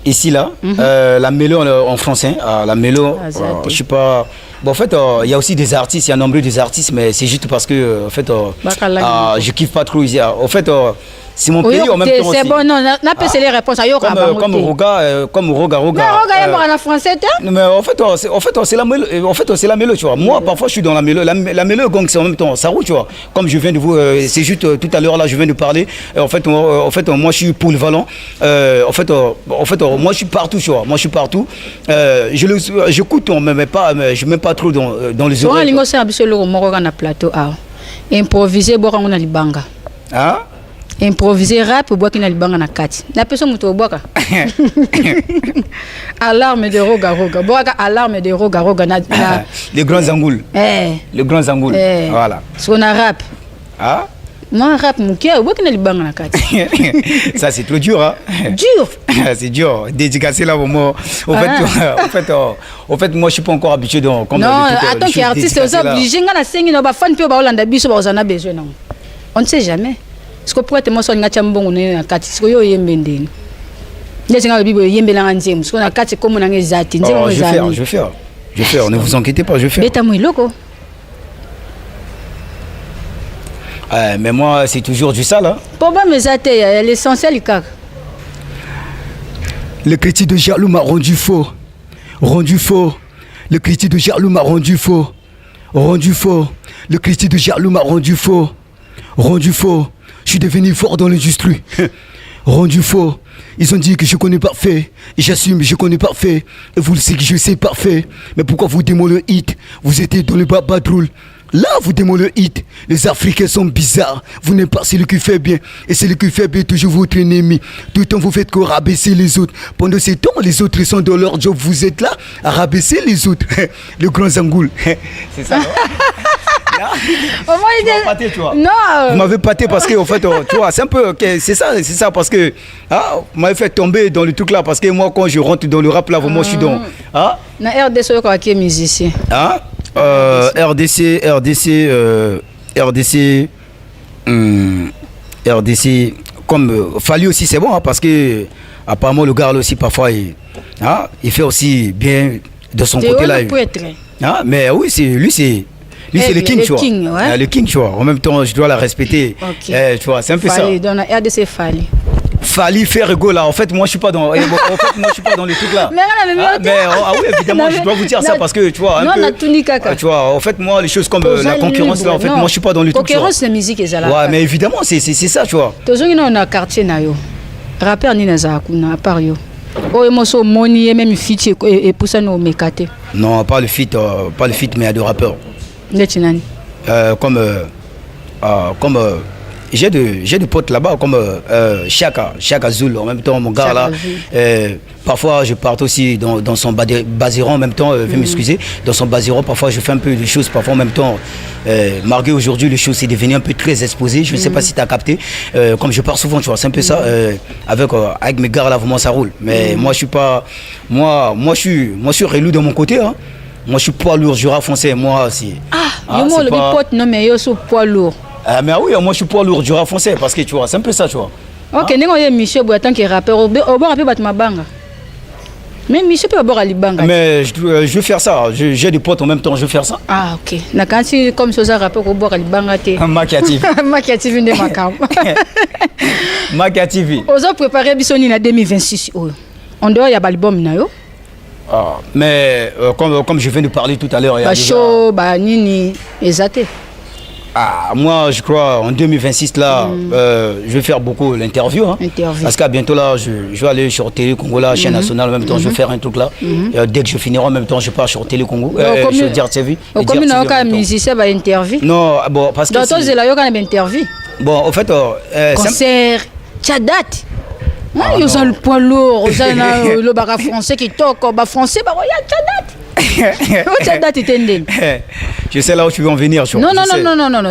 ici là la mélo en français la mélo je sais pas bon en fait il y a aussi des artistes, il y a nombreux des artistes mais c'est juste parce que en fait je kiffe pas trop ici en fait c'est mon pays en même temps aussi. C'est bon, non, n'a pas les réponses à Yoka. Comme Roga. Mais Roga est en français, mais en fait, c'est la mélo. En fait, c'est la mélo, tu vois. Moi, parfois, je suis dans la mélo. La mélo, gang, c'est en même temps. Ça roule, tu vois. Comme je viens de vous, c'est juste tout à l'heure là, je viens de parler. En fait, moi, je suis polyvalent. En fait, moi, je suis partout, tu vois. Moi, je suis partout. J'écoute, mais pas, je mets pas trop dans les oreilles. Lingo c'est absolument Moroga na plateau. Improviser, boire on a libanga. Hein? Improviser rap bois qui na libanga na kati na personne muto boaka alarme de roga boaka alarme de roga na les grands angoules les grands angoules voilà ce qu'on a rap ah moi rap muké bois qui na libanga na kati ça c'est trop dur hein dur c'est dur dédicacé là moi en fait moi je suis pas encore habitué dans comme non attends qu'artiste c'est obligé ngana sengi no ba fan pe ba Hollande biso ba ozana besoin non on ne sait jamais. Ce que pour être moi sur ngacha mbongo na kati ce que yo yembe ndeni ndesi nga bibo yembe la nzemu ce qu'on a kati comme na ngezati nzemu zani je vais faire ne vous inquiétez pas je vais faire beta moi loko mais moi c'est toujours du sale hein pour ba mezate l'essentiel kaka le critique de Jarlou m'a rendu faux le critique de Jarlou m'a rendu faux le critique de Jarlou m'a rendu faux je suis devenu fort dans l'industrie. Rendu faux. Ils ont dit que je connais parfait. Et j'assume, je connais parfait. Et vous le savez que je sais parfait. Mais pourquoi vous démolez le hit? Vous étiez dans le babadroul. Là, vous démolez le hit. Les Africains sont bizarres. Vous n'êtes pas celui qui fait bien. Et celui qui fait bien toujours votre ennemi. Tout le temps, vous faites que rabaisser les autres. Pendant ce temps, les autres sont dans leur job. Vous êtes là à rabaisser les autres. Le grand zangoul. C'est ça, non? Tu non. Vous m'avez pâté parce que en fait, tu vois, c'est un peu, c'est ça parce que vous m'avez fait tomber dans le truc là parce que moi quand je rentre dans le rap là, vraiment je suis dans. Na RDC quoi qui est musicien. RDC comme Fali aussi c'est bon parce que apparemment le gars là aussi parfois il fait aussi bien de son côté là. Mais oui c'est le king, tu vois. Le king, tu vois. En même temps, je dois la respecter. Tu vois, c'est un peu ça. Dans la RDC Fali faire ego là. En fait, moi je suis pas dans le truc là. Mais oui, évidemment, je dois vous dire ça parce que tu vois tu vois, en fait moi les choses comme la concurrence là, en fait, moi je suis pas dans le truc. Concurrence la musique et ça là. Ouais, mais évidemment, c'est ça, tu vois. Toujours on a quartier na yo. Rappeur ni na za kuna à part yo. Emoso moni même feat et pour ça nous mekate. Non, pas le feat mais il y a deux rappeurs. Comme j'ai des potes là-bas comme Chaka Zul, en même temps mon gars là. Parfois je parte aussi dans son basiron en même temps, veuillez m'excuser, dans son basiron parfois je fais un peu de choses, parfois en même temps, malgré aujourd'hui les choses c'est devenu un peu très exposé, je ne sais pas si tu as capté, comme je pars souvent tu vois, c'est un peu ça, avec mes gars là vraiment ça roule, mais moi je suis pas, moi je suis relou de mon côté, hein. Moi je suis poids lourd, Jura français, moi c'est... moi le pote non mais yo suis poids lourd. Mais oui, moi je suis poids lourd, Jura français, parce que tu vois, c'est un peu ça tu vois. Ok, n'est-ce pas Michel Boatan qui est rappeur, au bord rapper Batma Banga. Mais Michel peut avoir Libanga. Mais je veux faire ça, j'ai des potes en même temps, je veux faire ça. Ah ok, quand tu comme ça rappeur au bord Libanga t'es. Makiatif. Makiatif une des macam. Makiatif. Aux autres préparer Bissoni en 2026. En dehors il y a l'album na yo. Mais comme je viens de parler tout à l'heure, il y a show, nini, exact. Moi, je crois en 2026 là, je vais faire beaucoup l'interview. Hein, parce qu'à bientôt là, je vais aller sur Télé Congo là, chaîne nationale. En même temps, je vais faire un truc là. Dès que je finirai, en même temps, je pars sur Télé Congo. Je vais dire TV. Comme il y a un musicien qui interview. Non, bon parce que. Dans toi, il y a un interview. Bon, en fait, concert, tu date. Il y a le poids lourd, il y a le bar français qui toque, le français, il y a une date. Je sais là où tu veux en venir. Non,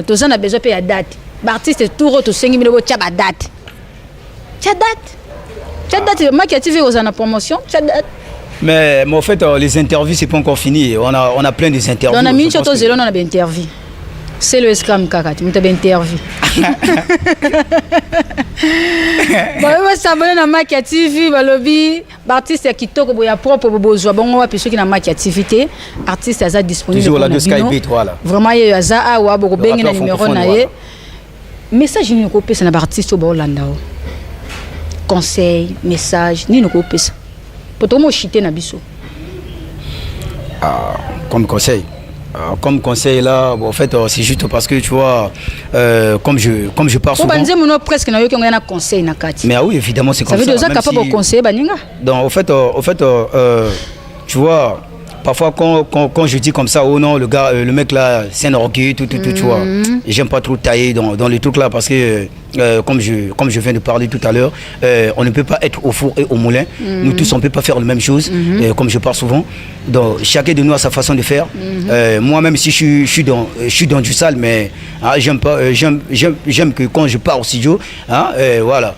tout ça, on a besoin de date. L'artiste est tout retour, 5 000 euros, tu as date. Tu as date, moi qui ai fait aux promotion, tu as date. Mais en fait, les interviews, c'est pas encore fini. On a plein des interviews. On a mis sur ton zélo, on a des interviews. C'est le Scrum Kakati, on a des interviews. Bon, s'abonner à Makia TV, balobi, artiste qui toque boya propre besoin. Bon, on va puis ceux qui na Makia TV, artiste à disponible. Toujours la de Skybeat, voilà. Vraiment, il y a ça, ou abo bengi na numéro na ye. Message ni ko pesa na artiste au Bolanda. Conseil, message, ni ko pesa. Poto mo chiter na biso. Comme conseil. Comme conseil là, bon, en fait, c'est juste parce que tu vois, comme je pars souvent. Presque na yo qui on conseil na kati. Mais oui, évidemment, c'est comme ça. Ça veut dire capable de conseiller baninga. Donc, en fait, tu vois, parfois quand je dis comme ça, oh non, le mec là, c'est un orgueil, tout, tu vois. J'aime pas trop tailler dans les trucs là parce que, comme je viens de parler tout à l'heure, on ne peut pas être au four et au moulin. Nous tous, on ne peut pas faire la même chose, comme je parle souvent. Donc, chacun de nous a sa façon de faire. Moi, même si je suis dans du sale, mais j'aime que quand je pars au studio, voilà.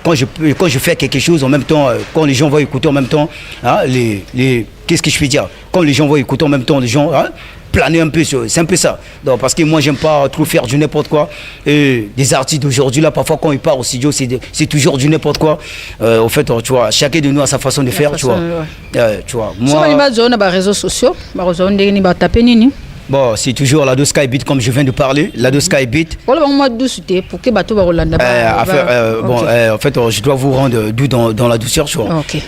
Quand je fais quelque chose en même temps, quand les gens vont écouter en même temps, qu'est-ce que je peux dire? Quand les gens vont écouter en même temps, les gens planer un peu, c'est un peu ça. Donc, parce que moi, j'aime pas trop faire du n'importe quoi. Et des artistes d'aujourd'hui, là, parfois, quand ils partent au studio, c'est toujours du n'importe quoi. En fait, tu vois, chacun de nous a sa façon de faire, tu vois. Tu vois, moi... Sur les réseaux sociaux, bon, c'est toujours la de Skybeat comme je viens de parler, la de Skybeat. En fait, je dois vous rendre doux dans la douceur, tu vois. Okay.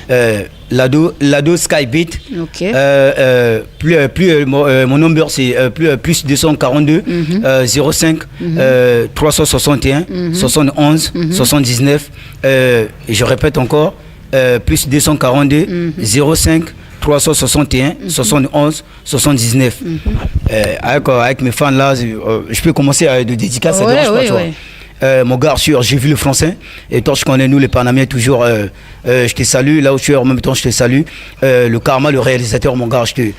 La de Skybeat. Okay. Mon number c'est plus 242 05 361 71 79. Et je répète encore plus 242 05 361 71 79. Avec mes fans là, je peux commencer à de dédicaces, ça dérange pas, tu vois. Mon gars sûr, j'ai vu le français. Et toi, je connais nous les Panamiens toujours. Je te salue. Là où tu es en même temps, je te salue. Le Karma, le réalisateur, mon gars, je te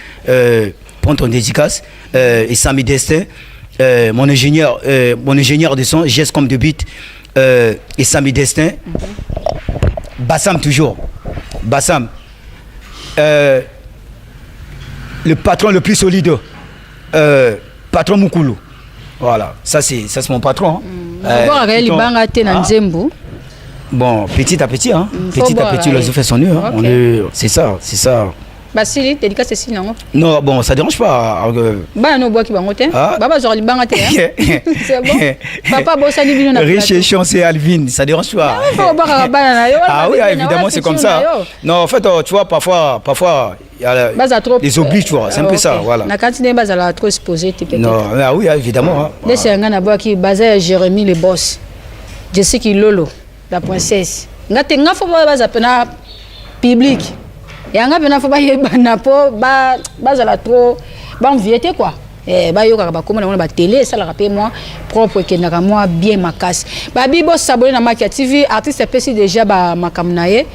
prends ton dédicace. Et Samy Destin, mon ingénieur de son, geste comme de beat. Et Samy Destin. Bassam toujours. Bassam. Le patron le plus solide, patron Moukoulou. Voilà, ça c'est mon patron. Bon, petit à petit, hein. Petit à petit, l'oiseau fait son nœud. Hein. Okay. C'est ça. Basili, dédicace c'est sinon. Non, bon, ça dérange pas. Bah non, bois qui va monter. Baba zori banga te. C'est bon. Papa bossa ni bino na. Riche et chanceux Alvin, ça dérange pas. Ah oui, évidemment, c'est comme ça. Non, en fait, tu vois, parfois il y a les obliges, tu vois, c'est un peu ça, voilà. Na cantine basa la trop exposé peut-être. Non, ah oui, évidemment. Laisse un gars na bois qui basé Jérémy le boss. Je sais qu'il Lolo, la princesse. Ngate ngafo basa pena public. Et en fait, il faut pas y aller trop, viété quoi. bayoka ba komona ba télé ça la rappelle moi propre que na moi bien makasi ba bibo s'abonner na Makia TV artiste pesi déjà ba makamnaye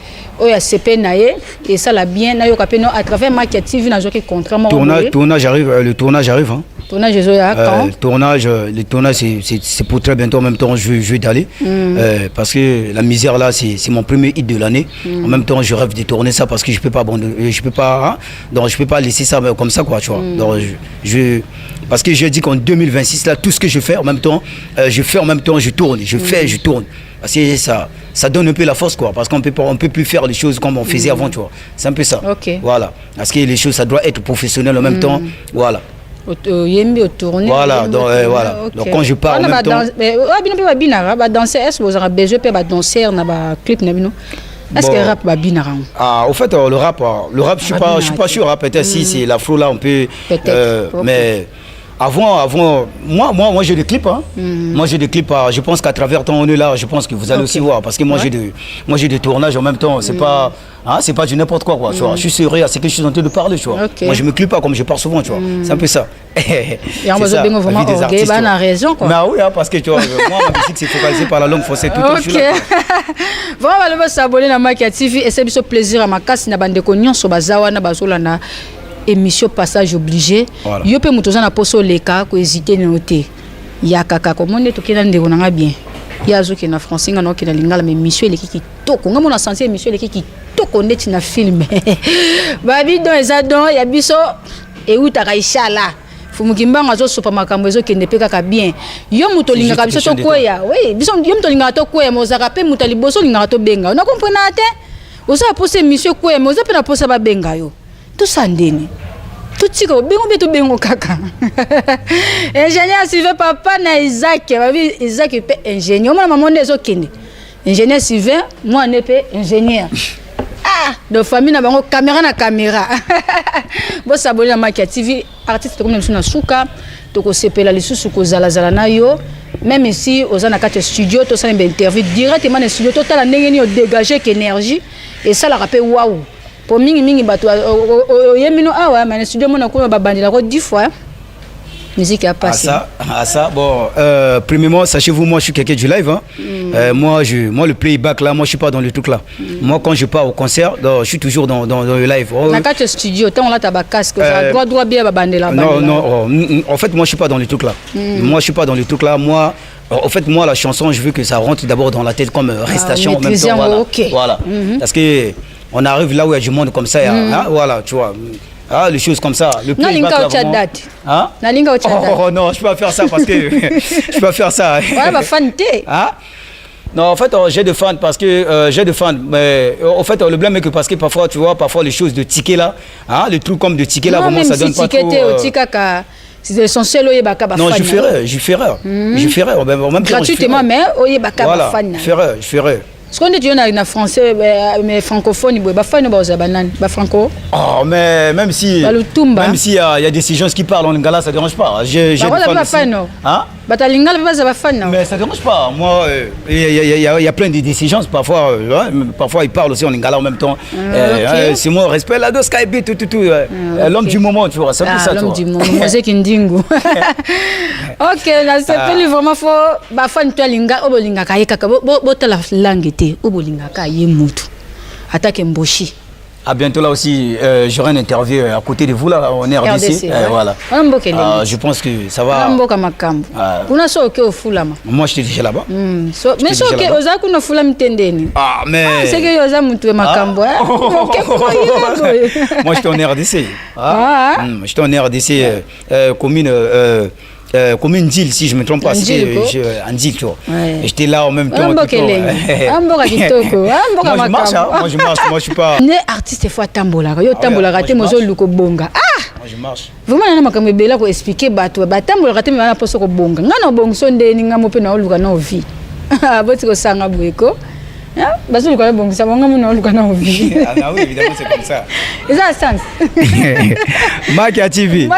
oya CP naye et ça la bien na yoka pe non à travers Makia TV na joki contrairement tournage arrive le tournage arrive hein. Tournage quand le tournage c'est pour très bientôt en même temps je vais d'aller parce que la misère là c'est mon premier hit de l'année en même temps je rêve de tourner ça parce que je peux pas donc je peux pas laisser ça comme ça quoi tu vois donc parce que j'ai dit qu'en 2026 là tout ce que je fais en même temps je fais en même temps je tourne je tourne parce que ça donne un peu la force quoi parce qu'on peut plus faire les choses comme on faisait avant tu vois c'est un peu ça voilà parce que les choses ça doit être professionnel en même temps voilà. Voilà, donc voilà. Donc quand je pars en même temps. Danser, est-ce que vous avez besoin de danser dans le clip est-ce que le rap va bien? Au fait le rap je suis pas sûr peut-être si c'est l'afro là on peut mais avant moi j'ai des clips hein. Moi j'ai des clips je pense qu'à travers ton on est là je pense que vous allez aussi voir parce que moi j'ai des tournages en même temps c'est pas c'est pas du n'importe quoi tu vois je suis sérieux c'est que je suis en train de parler tu vois moi je me clip pas comme je pars souvent tu vois c'est un peu ça et on va dire vraiment orgueil on a raison quoi mais oui parce que tu vois moi ma musique c'est focalisé par la langue française tout le temps vraiment le s'abonner na Makia TV et c'est un plaisir à makasi na bande ko nyonso bazawa na bazolana émission passage obligé yo pe mutoza na poso leka ko hésiter noter ya kaka ko monde to kina ndeko nanga bien ya zo kina français ngana kina lingala mais émission eleki ki toko ngamo na senti émission eleki ki toko ndeti na film babi don ezadon ya biso e utaka inshallah fumukimbango zo sopa makambo ezo kende pe kaka bien yo muto lingaka biso to koya oui biso yo muto lingaka to koya mozaka pe muto liboso lingaka to benga na comprendre te oza poser émission koya mais oza pe na poser ba benga yo tout ça ndeni tout tiko bengo beto bengo kaka ingénieur Sylvain papa na Isaac babi Isaac pe ingénieur mama monde ezo kende ingénieur Sylvain moi ne pe ingénieur de famille na bango caméra bo s'abonner à Makia TV artiste comme nous na suka to ko sepela lisusu ko zala na yo même ici aux anakate studio to ça une interview directement dans studio total ndenge ni o dégager énergie et ça la rappelle waouh pour mingi bato yemino awa mais studio mona ko babandila ko 10 fois musique a passé ça bon premièrement sachez-vous moi je suis quelqu'un du live hein. Moi le playback là moi je suis pas dans le truc là moi quand je pars au concert je suis toujours dans le live na carte studio tant là taba casque droit bien babandela non en fait moi je suis pas dans le truc là moi je suis pas dans le truc là moi en fait moi la chanson je veux que ça rentre d'abord dans la tête comme restation en même temps voilà parce que on arrive là où il y a du monde comme ça voilà tu vois les choses comme ça le playback non je peux pas faire ça parce que je peux pas faire ça voilà ba fan té non en fait j'ai des fans parce que j'ai des fans mais en fait le problème est que parce que parfois tu vois les choses de ticket là les trucs comme de ticket là vraiment ça donne pas trop c'est essentiel oyebaka ba fan non je ferai en même temps gratuitement mais oyebaka ba fan je ferai ce qu'on dit en français mais francophone ba fan ba franco mais même si il y a des gens qui parlent en lingala ça dérange pas j'ai des fans mais ça dérange pas moi il y a plein de décisions parfois ils parlent aussi en lingala en même temps c'est mon respect la dos Skype tout l'homme du moment tu vois c'est un peu ça l'homme du moment c'est kindingu OK là c'est plus vraiment faut ba fan to linga obolinga kayeka botala langue té obolinga ka yemutu attaque mboshi. À bientôt là aussi, j'aurai une interview à côté de vous là en RDC. Voilà. Je pense que ça va. Moi je suis déjà là-bas. Mais c'est ok, mais c'est que moi j'étais en RDC. J'étais en RDC commune. Commune d'île si je me trompe pas un d'île tu vois j'étais là en même temps moi je suis pas né artiste fois tambola yo tambola raté mozo luko bonga moi je marche vraiment na makambe bela ko expliquer bato ba tambola raté na poso ko bonga ngana bongso ndeni ngamo pe na oluka na ovi boti ko sanga bueko bazo luka na bongisa bonga mo na oluka na ovi oui évidemment c'est comme ça et ça sens Makia TV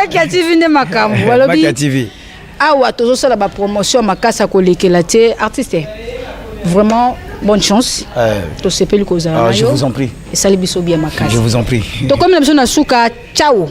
ne makambo walobi Makia TV awa tozo sala ba promotion makasa ko lekela te artiste vraiment bonne chance to sepeli ko za je vous en prie et sali biso bien makasa je vous en prie to comme na biso na suka ciao